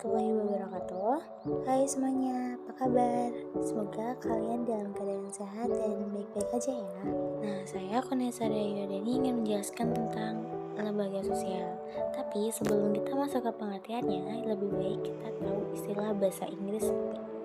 warahmatullahi wabarakatuh. Hai semuanya, apa kabar? Semoga kalian dalam keadaan sehat dan baik-baik aja ya. Nah, saya Konesa Dayodeni ingin menjelaskan tentang lembaga sosial. Tapi sebelum kita masuk ke pengertiannya, lebih baik kita tahu istilah bahasa Inggris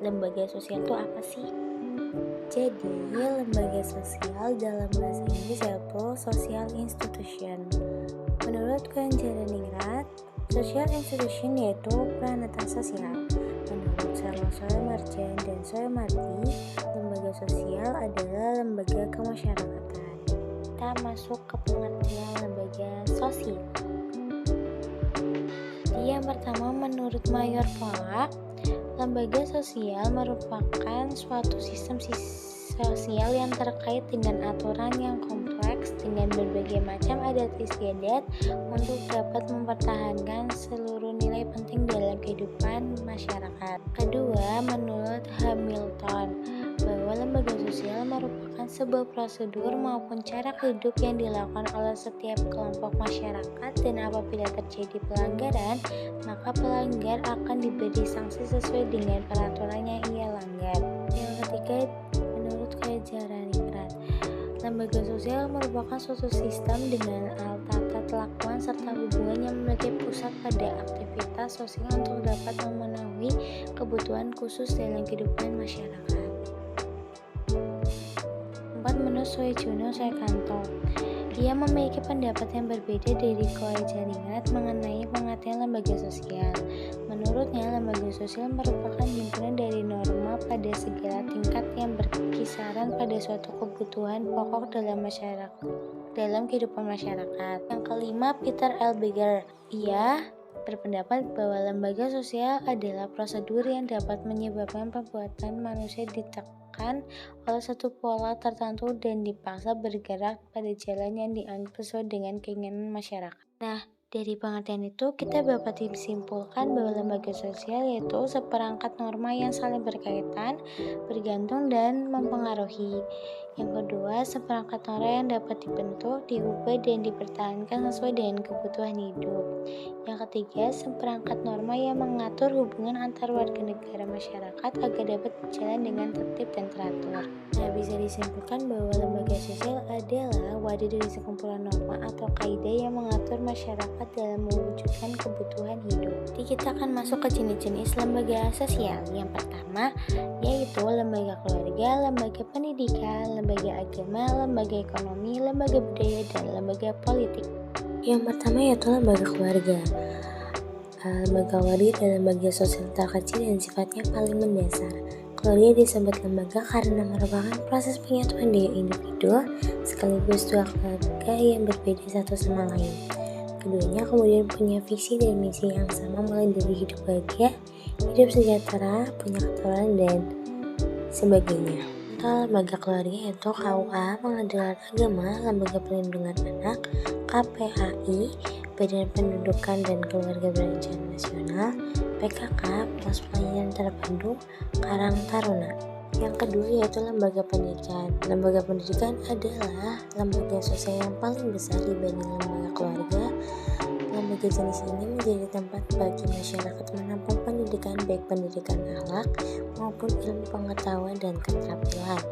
lembaga sosial itu apa sih? Jadi, lembaga sosial dalam bahasa Inggris yaitu social institution. Menurut Konjereningrat, social institution yaitu peranata sosial. Menurut Soe Marjan dan Soe Marti, lembaga sosial adalah lembaga kemasyarakatan. Kita masuk ke pengertian lembaga sosial. Yang pertama, menurut Mayor Polak, lembaga sosial merupakan suatu sistem sosial yang terkait dengan aturan yang kompleks dengan berbagai macam adat istiadat untuk dapat mempertahankan seluruh nilai penting dalam kehidupan masyarakat. Kedua, menurut Hamilton, bahwa lembaga sosial merupakan sebuah prosedur maupun cara hidup yang dilakukan oleh setiap kelompok masyarakat, dan apabila terjadi pelanggaran, maka pelanggar akan diberi sanksi sesuai dengan peraturan yang ia langgar. Yang ketiga, menurut Konjereningrat, lembaga sosial merupakan suatu sistem dengan tata kelakuan serta hubungan yang memiliki pusat pada aktivitas sosial untuk dapat memenuhi kebutuhan khusus dalam kehidupan masyarakat. 4. Menurut Soejono Soekanto, ia memiliki pendapat yang berbeda dari Konjereningrat mengenai pengertian lembaga sosial. Menurutnya, lembaga sosial merupakan himpunan dari norma pada segala tingkat yang berkisaran pada suatu kebutuhan pokok dalam kehidupan masyarakat. Yang kelima, Peter L. Beger. Ia berpendapat bahwa lembaga sosial adalah prosedur yang dapat menyebabkan perbuatan manusia ditekan oleh satu pola tertentu dan dipaksa bergerak pada jalan yang dianggap sesuai dengan keinginan masyarakat. Nah, dari pengertian itu kita dapat disimpulkan bahwa lembaga sosial yaitu seperangkat norma yang saling berkaitan, bergantung, dan mempengaruhi. Yang kedua, seperangkat norma yang dapat dibentuk, diubah, dan dipertahankan sesuai dengan kebutuhan hidup. Yang ketiga, seperangkat norma yang mengatur hubungan antar warga negara masyarakat agar dapat berjalan dengan tertib dan teratur. Nah, bisa disimpulkan bahwa lembaga sosial adalah wadah dari sekumpulan norma atau kaidah yang mengatur masyarakat dalam mewujudkan kebutuhan hidup. Jadi kita akan masuk ke jenis-jenis lembaga sosial. Yang pertama yaitu lembaga keluarga, lembaga pendidikan, lembaga agama, lembaga ekonomi, lembaga budaya, dan lembaga politik. Yang pertama yaitu lembaga keluarga. Lembaga keluarga adalah lembaga sosial terkecil dan sifatnya paling mendasar. Keluarga disebut lembaga karena merupakan proses penyatuan dua individu sekaligus dua keluarga yang berbeda satu sama lain. Keduanya kemudian punya visi dan misi yang sama, mulai dari hidup bahagia, hidup sejahtera, punya keturunan, dan sebagainya. Lembaga keluarga yaitu KUA, Pengadilan Agama, Lembaga Perlindungan Anak, KPAI, Badan Pendudukan dan Keluarga Berencana Nasional, PKK, Pos Pelayanan Terpadu, Karang Taruna. Yang kedua yaitu lembaga pendidikan. Lembaga pendidikan adalah lembaga sosial yang paling besar dibanding lembaga keluarga. Lembaga jenis ini menjadi tempat bagi masyarakat menampung pendidikan, baik pendidikan akhlak maupun ilmu pengetahuan dan keterampilan.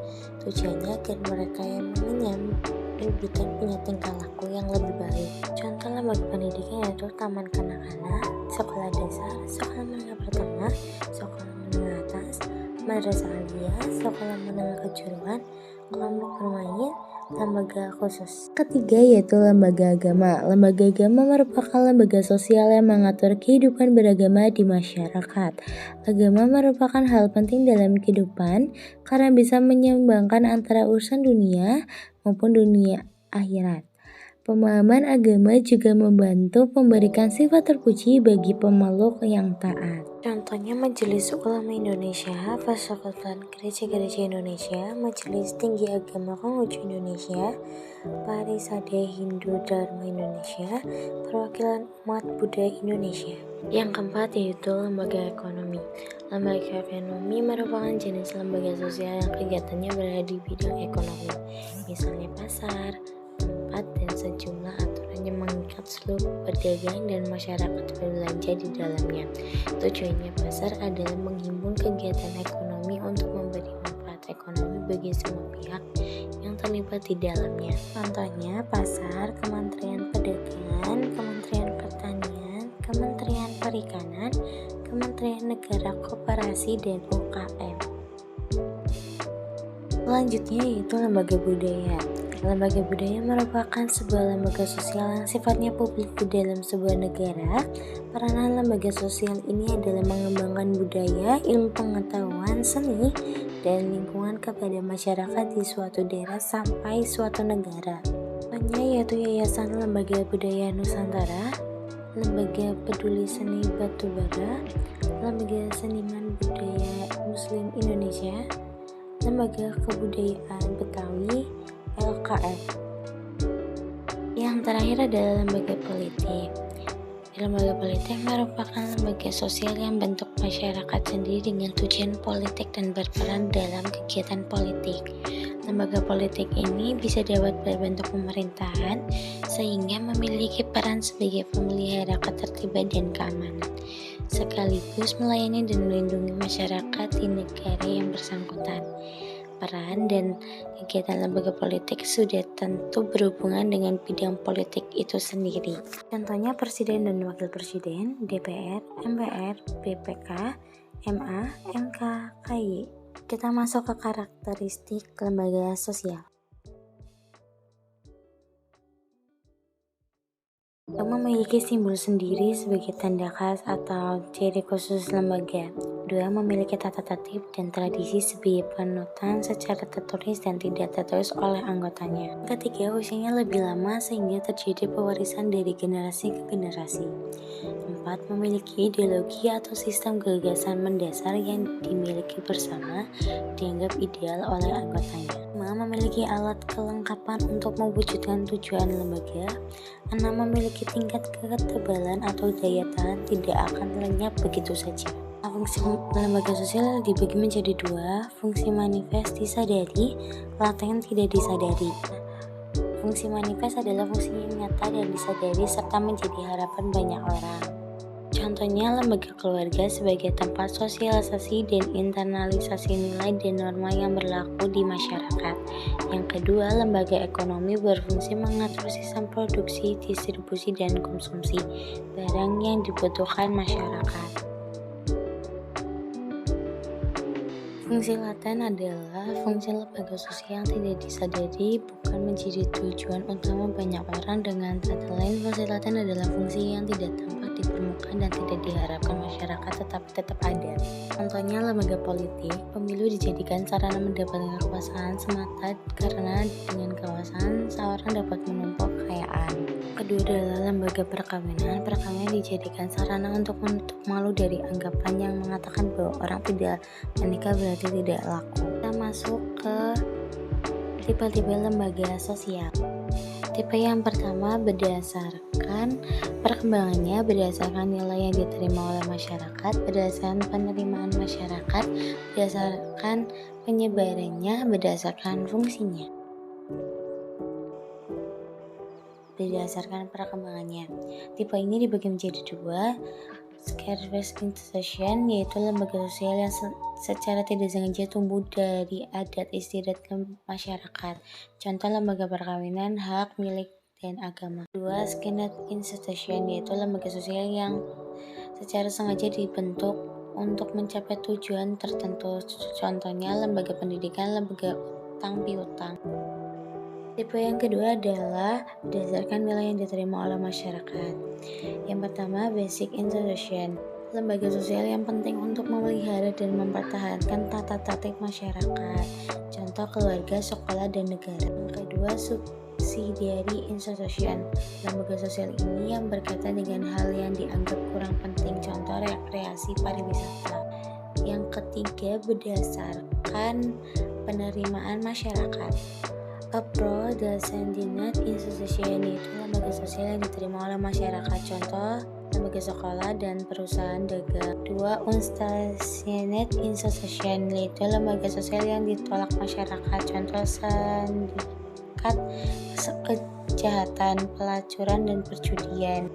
Tujuannya agar mereka yang mengenyam pendidikan punya tingkah laku yang lebih baik. Contoh lembaga pendidikan yaitu taman kanak-kanak, sekolah dasar, sekolah menengah pertama, sekolah menengah atas, madrasah aliyah, sekolah menengah kejuruan, kelompok bermain, lembaga khusus. Ketiga yaitu lembaga agama. Lembaga agama merupakan lembaga sosial yang mengatur kehidupan beragama di masyarakat. Agama merupakan hal penting dalam kehidupan karena bisa menyeimbangkan antara urusan dunia maupun dunia akhirat. Pemahaman agama juga membantu memberikan sifat terpuji bagi pemeluk yang taat. Contohnya Majelis Ulama Indonesia, Persekutuan Gereja-Gereja Indonesia, Majelis Tinggi Agama Konghucu Indonesia, Parisade Hindu Dharma Indonesia, Perwakilan Umat Buddha Indonesia. Yang keempat yaitu lembaga ekonomi. Lembaga ekonomi merupakan jenis lembaga sosial yang kegiatannya berada di bidang ekonomi, misalnya pasar, tempat masyarakat dan sejumlah aturan yang mengikat seluruh pedagang dan masyarakat berbelanja di dalamnya. Tujuannya pasar adalah menghimpun kegiatan ekonomi untuk memberi manfaat ekonomi bagi semua pihak yang terlibat di dalamnya. Contohnya pasar, Kementerian Perdagangan, Kementerian Pertanian, Kementerian Perikanan, Kementerian Negara Koperasi, dan UKM. Selanjutnya yaitu lembaga budaya. Lembaga budaya merupakan sebuah lembaga sosial yang sifatnya publik di dalam sebuah negara. Peranan lembaga sosial ini adalah mengembangkan budaya, ilmu pengetahuan, seni, dan lingkungan kepada masyarakat di suatu daerah sampai suatu negara. Contohnya yaitu Yayasan Lembaga Budaya Nusantara, Lembaga Peduli Seni Batubara, Lembaga Seniman Budaya Muslim Indonesia, Lembaga Kebudayaan Betawi, LKF. Yang terakhir adalah lembaga politik. Lembaga politik merupakan lembaga sosial yang bentuk masyarakat sendiri dengan tujuan politik dan berperan dalam kegiatan politik. Lembaga politik ini bisa dapat berbentuk pemerintahan sehingga memiliki peran sebagai pemelihara ketertiban dan keamanan, sekaligus melayani dan melindungi masyarakat di negara yang bersangkutan. Peran dan kegiatan lembaga politik sudah tentu berhubungan dengan bidang politik itu sendiri. Contohnya Presiden dan Wakil Presiden, DPR, MPR, BPK, MA, MK, KY. Kita masuk ke karakteristik lembaga sosial. Memiliki simbol sendiri sebagai tanda khas atau ciri khusus lembaga. 2. Memiliki tata tertib dan tradisi sebagai panutan secara tertulis dan tidak tertulis oleh anggotanya. 3. Usianya lebih lama sehingga terjadi pewarisan dari generasi ke generasi. 4. Memiliki ideologi atau sistem gagasan mendasar yang dimiliki bersama, dianggap ideal oleh anggotanya. 5. Memiliki alat kelengkapan untuk mewujudkan tujuan lembaga. 6. Memiliki tingkat kekebalan atau daya tahan tidak akan lenyap begitu saja. Fungsi lembaga sosial dibagi menjadi 2, fungsi manifest disadari, laten tidak disadari. Fungsi manifest adalah fungsi yang nyata dan disadari serta menjadi harapan banyak orang. Contohnya lembaga keluarga sebagai tempat sosialisasi dan internalisasi nilai dan norma yang berlaku di masyarakat. Yang kedua, lembaga ekonomi berfungsi mengatur sistem produksi, distribusi, dan konsumsi barang yang dibutuhkan masyarakat. Fungsi laten adalah fungsi lembaga sosial yang tidak disadari, bukan menjadi tujuan utama banyak orang. Dengan kata lain, fungsi laten adalah fungsi yang tidak tampak di permukaan dan tidak diharapkan masyarakat tetapi tetap ada. Contohnya lembaga politik, pemilu dijadikan sarana mendapatkan kekuasaan semata karena dengan kekuasaan seorang dapat menumpuk kekayaan. Kedua adalah lembaga perkawinan. Perkawinan dijadikan sarana untuk menutup malu dari anggapan yang mengatakan bahwa orang tidak menikah berarti tidak laku. Kita masuk ke tipe-tipe lembaga sosial. Tipe yang pertama berdasarkan perkembangannya, berdasarkan nilai yang diterima oleh masyarakat, berdasarkan penerimaan masyarakat, berdasarkan penyebarannya, berdasarkan fungsinya. Berdasarkan perkembangannya. Tipe ini dibagi menjadi 2, scarce institution, yaitu lembaga sosial yang secara tidak sengaja tumbuh dari adat istiadat masyarakat. Contoh lembaga perkawinan, hak, milik, dan agama. 2. Scarce institution, yaitu lembaga sosial yang secara sengaja dibentuk untuk mencapai tujuan tertentu. Contohnya lembaga pendidikan, lembaga utang piutang. Tipe yang kedua adalah berdasarkan nilai yang diterima oleh masyarakat. Yang pertama, basic institution, lembaga sosial yang penting untuk memelihara dan mempertahankan tata tertib masyarakat. Contoh keluarga, sekolah, dan negara. Yang kedua, subsidiary institution, lembaga sosial ini yang berkaitan dengan hal yang dianggap kurang penting. Contoh rekreasi, pariwisata. Yang ketiga, berdasarkan penerimaan masyarakat. A pro-descendant institution, yaitu lembaga sosial yang diterima oleh masyarakat. Contoh lembaga sekolah dan perusahaan dagang. 2. Unstationate institution, yaitu lembaga sosial yang ditolak masyarakat. Contoh sindikat kejahatan, pelacuran, dan perjudian.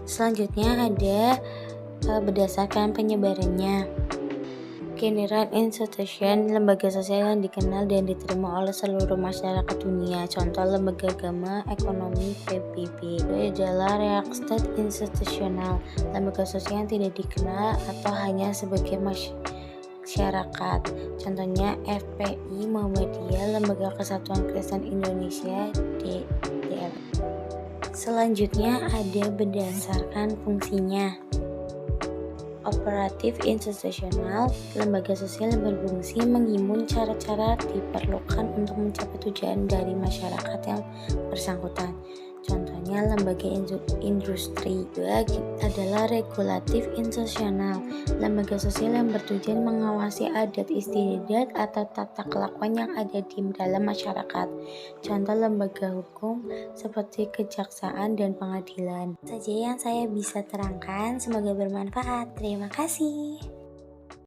Selanjutnya ada berdasarkan penyebarannya. General Institution, lembaga sosial yang dikenal dan diterima oleh seluruh masyarakat dunia. Contoh lembaga agama, ekonomi, PBB. Itu adalah Reichsstaat institusional, lembaga sosial yang tidak dikenal atau hanya sebagai masyarakat. Contohnya FPI Muhammadiyah, Lembaga Kesatuan Kristen Indonesia, DKI. Selanjutnya ada berdasarkan fungsinya. Operatif institusional, lembaga sosial yang berfungsi mengimun cara-cara diperlukan untuk mencapai tujuan dari masyarakat yang bersangkutan. Contohnya lembaga industri. Juga adalah regulatif institusional, lembaga sosial yang bertujuan mengawasi adat istiadat atau tata kelakuan yang ada di dalam masyarakat. Contoh lembaga hukum seperti kejaksaan dan pengadilan. Saja yang saya bisa terangkan, semoga bermanfaat. Terima kasih.